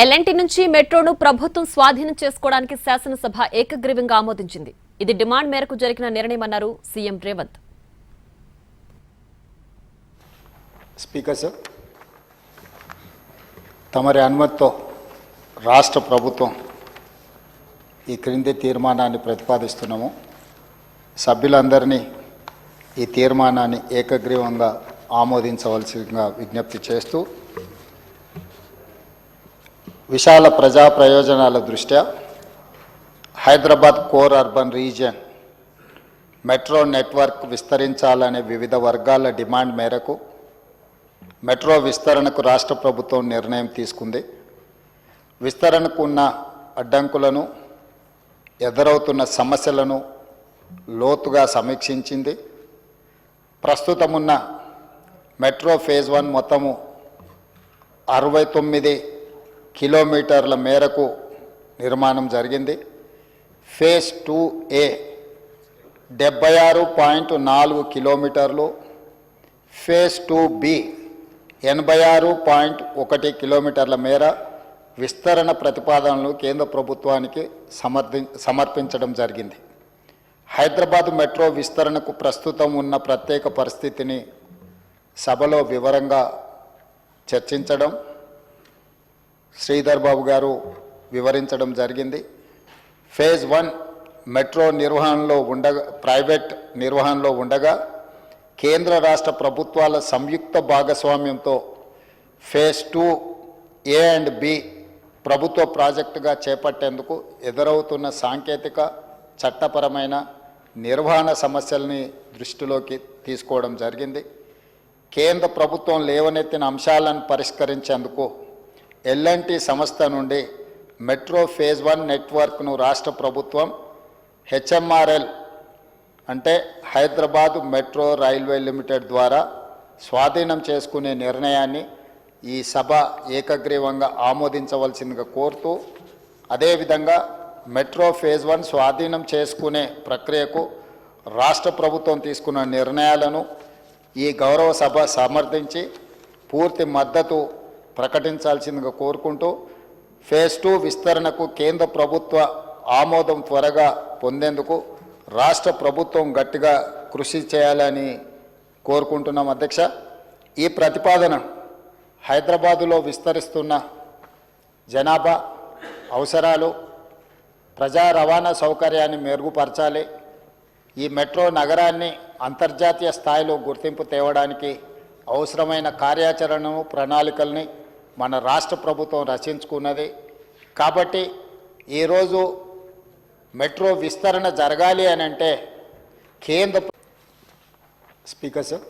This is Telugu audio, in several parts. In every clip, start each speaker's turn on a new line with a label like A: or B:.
A: ఎల్ఎన్టీ నుంచి మెట్రోను ప్రభుత్వం స్వాధీనం చేసుకోవడానికి శాసనసభ ఏకగ్రీవంగా ఆమోదించింది. ఇది డిమాండ్ మేరకు జరిగిన నిర్ణయమన్నారు సీఎం రేవంత్.
B: స్పీకర్ సార్, తమరి అనుమతితో రాష్ట్ర ప్రభుత్వం ఈ క్రింది తీర్మానాన్ని ప్రతిపాదిస్తున్నాము. సభ్యులందరినీ ఈ తీర్మానాన్ని ఏకగ్రీవంగా ఆమోదించవలసిందిగా విజ్ఞప్తి చేస్తూ, విశాల ప్రజా ప్రయోజనాల దృష్ట్యా Hyderabad core urban region metro network విస్తరించాలనే వివిధ వర్గాల డిమాండ్ మేరకు మెట్రో విస్తరణకు రాష్ట్ర ప్రభుత్వం నిర్ణయం తీసుకుంది. విస్తరణకు ఉన్న అడ్డంకులను, ఎదురవుతున్న సమస్యలను లోతుగా సమీక్షించింది. ప్రస్తుతమున్న మెట్రో ఫేజ్ 1 మొత్తము 69 కిలోమీటర్ల మేరకు నిర్మాణం జరిగింది. ఫేజ్ 2A 76.4 కిలోమీటర్లు, ఫేజ్ 2B 86.1 కిలోమీటర్ల మేర విస్తరణ ప్రతిపాదనలు కేంద్ర ప్రభుత్వానికి సమర్పించడం జరిగింది. హైదరాబాద్ మెట్రో విస్తరణకు ప్రస్తుతం ఉన్న ప్రత్యేక పరిస్థితిని సభలో వివరంగా చర్చించడం, శ్రీధర్ బాబు గారు వివరించడం జరిగింది. ఫేజ్ 1 మెట్రో నిర్వహణలో ప్రైవేట్ నిర్వహణలో ఉండగా కేంద్ర రాష్ట్ర ప్రభుత్వాల సంయుక్త భాగస్వామ్యంతో ఫేజ్ 2A అండ్ B ప్రభుత్వ ప్రాజెక్టుగా చేపట్టేందుకు ఎదురవుతున్న సాంకేతిక, చట్టపరమైన, నిర్వహణ సమస్యల్ని దృష్టిలోకి తీసుకోవడం జరిగింది. కేంద్ర ప్రభుత్వం లేవనెత్తిన అంశాలను పరిష్కరించేందుకు ఎల్ఎన్టీ సంస్థ నుండి మెట్రో ఫేజ్ 1 నెట్వర్క్ను రాష్ట్ర ప్రభుత్వం HMRL అంటే హైదరాబాద్ మెట్రో రైల్వే లిమిటెడ్ ద్వారా స్వాధీనం చేసుకునే నిర్ణయాన్ని ఈ సభ ఏకగ్రీవంగా ఆమోదించవలసిందిగా కోరుతూ, అదేవిధంగా మెట్రో ఫేజ్ 1 స్వాధీనం చేసుకునే ప్రక్రియకు రాష్ట్ర ప్రభుత్వం తీసుకున్న నిర్ణయాలను ఈ గౌరవ సభ సమర్థించి పూర్తి మద్దతు ప్రకటించాల్సిందిగా కోరుకుంటూ, ఫేజ్ 2 విస్తరణకు కేంద్ర ప్రభుత్వ ఆమోదం త్వరగా పొందేందుకు రాష్ట్ర ప్రభుత్వం గట్టిగా కృషి చేయాలని కోరుకుంటున్నాం. అధ్యక్ష, ఈ ప్రతిపాదన హైదరాబాదులో విస్తరిస్తున్న జనాభా అవసరాలు, ప్రజా రవాణా సౌకర్యాన్ని మెరుగుపరచాలి. ఈ మెట్రో నగరాన్ని అంతర్జాతీయ స్థాయిలో గుర్తింపు తేవడానికి అవసరమైన కార్యాచరణను, ప్రణాళికల్ని మన రాష్ట్ర ప్రభుత్వం రచించుకున్నది. కాబట్టి ఈరోజు మెట్రో విస్తరణ జరగాలి అని అంటే కేంద్ర స్పీకర్ సార్,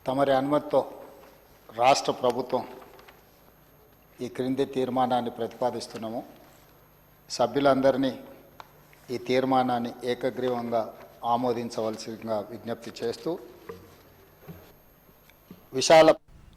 B: తమరి అనుమతితో రాష్ట్ర ప్రభుత్వం ఈ క్రింది తీర్మానాన్ని ప్రతిపాదిస్తున్నాము. సభ్యులందరినీ ఈ తీర్మానాన్ని ఏకగ్రీవంగా ఆమోదించవలసిందిగా విజ్ఞప్తి చేస్తూ, విశాల